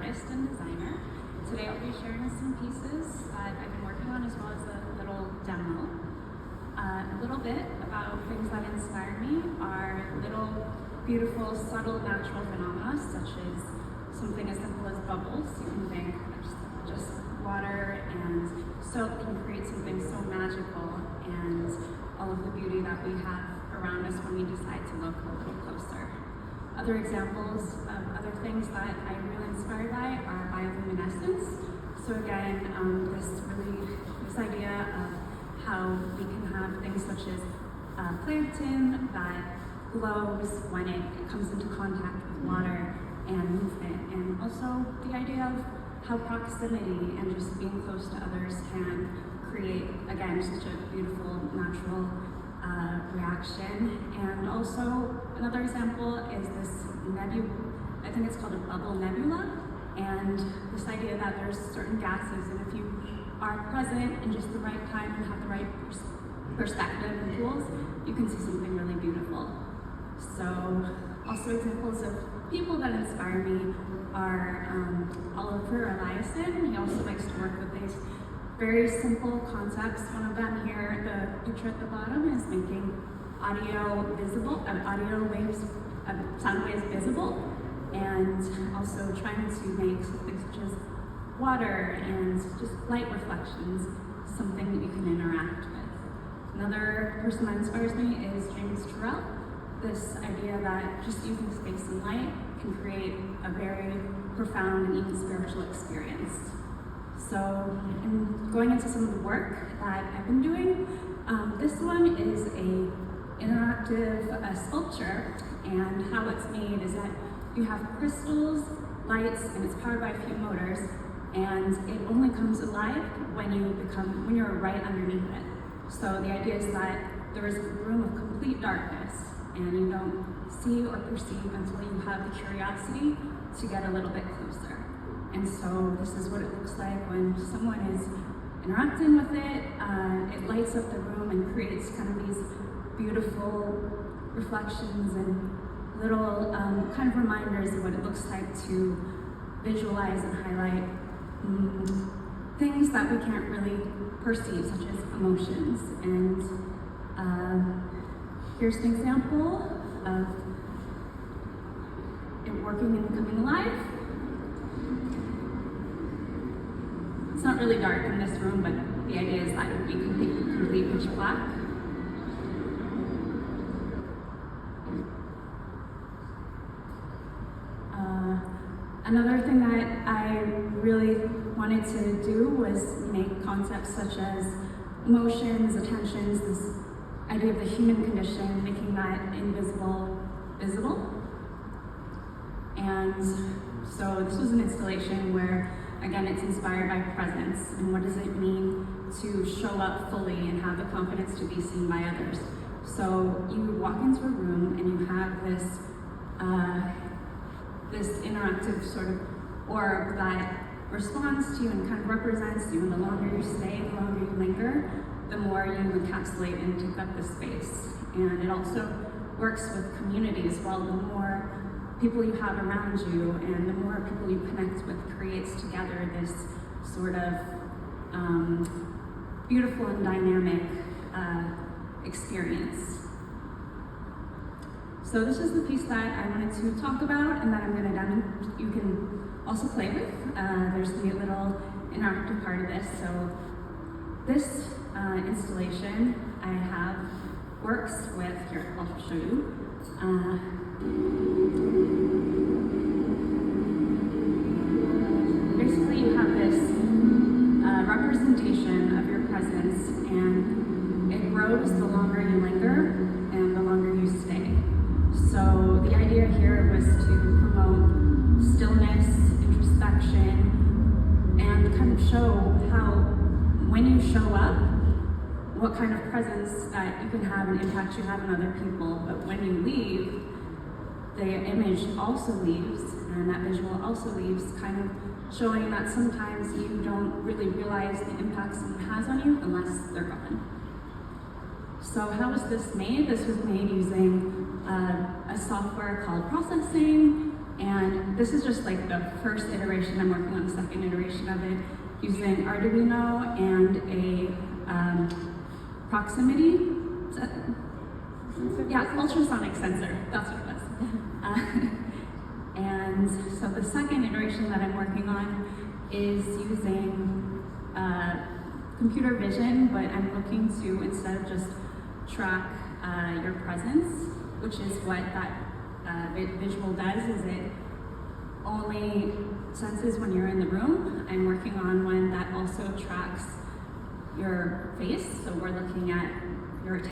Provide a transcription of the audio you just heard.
artist and designer. Today I'll be sharing some pieces that I've been working on as well as a little demo. A little bit about things that inspire me are little beautiful, subtle natural phenomena such as something as simple as bubbles. You can think just water and soap can create something so magical, and all of the beauty that we have around us when we decide to look a little closer. Other examples of other things that I'm really inspired by are bioluminescence. So again, this idea of how we can have things such as plankton that glows when it comes into contact with water and movement, and also the idea of how proximity and just being close to others can create, again, such a beautiful natural reaction. And also another example is this nebula, I think it's called a bubble nebula, and this idea that there's certain gases, and if you are present in just the right time and have the right perspective and tools, you can see something really beautiful. So also examples of people that inspire me are Oliver Eliason. He also likes to work with these very simple concepts. One of them here, the picture at the bottom, is making sound waves visible, and also trying to make something such as water and just light reflections something that you can interact with. Another person that inspires me is James Turrell. This idea that just using space and light can create a very profound and even spiritual experience. So, in going into some of the work that I've been doing, this one is a interactive sculpture, and how it's made is that you have crystals, lights, and it's powered by a few motors, and it only comes alive when you're right underneath it. So the idea is that there is a room of complete darkness, and you don't see or perceive until you have the curiosity to get a little bit closer. And so this is what it looks like when someone is interacting with it. It lights up the room and creates kind of these beautiful reflections and little kind of reminders of what it looks like to visualize and highlight things that we can't really perceive, such as emotions. And here's an example of it working and coming alive. It's not really dark in this room, but the idea is that it would be complete pitch black. Another thing that I really wanted to do was make concepts such as emotions, attentions, this idea of the human condition, making that invisible visible. And so this was an installation where, again, it's inspired by presence, and what does it mean to show up fully and have the confidence to be seen by others. So you walk into a room and you have this interactive sort of orb that responds to you and kind of represents you, and the longer you stay, the longer you linger, the more you encapsulate and take up the space. And it also works with community as well. The more people you have around you and the more people you connect with creates together this sort of beautiful and dynamic experience. So this is the piece that I wanted to talk about and that I'm going to you can also play with. There's the little interactive part of this. So this installation I have works with, here, I'll show you. Basically, you have this representation of your presence, and it grows the longer you linger and the longer you stay. So the idea here was to promote stillness, introspection, and kind of show how when you show up, what kind of presence that you can have and impact you have on other people. But when you leave, the image also leaves, and that visual also leaves, kind of showing that sometimes you don't really realize the impact someone has on you unless they're gone. So how was this made? This was made using a software called processing, And this is just like the first iteration. I'm working on the second iteration of it using Arduino and a proximity, ultrasonic sensor, that's what it was. And so the second iteration that I'm working on is using computer vision, but I'm looking to, instead of just track your presence, which is what that visual does, is it only senses when you're in the room. I'm working on one that also tracks your face, so we're looking at your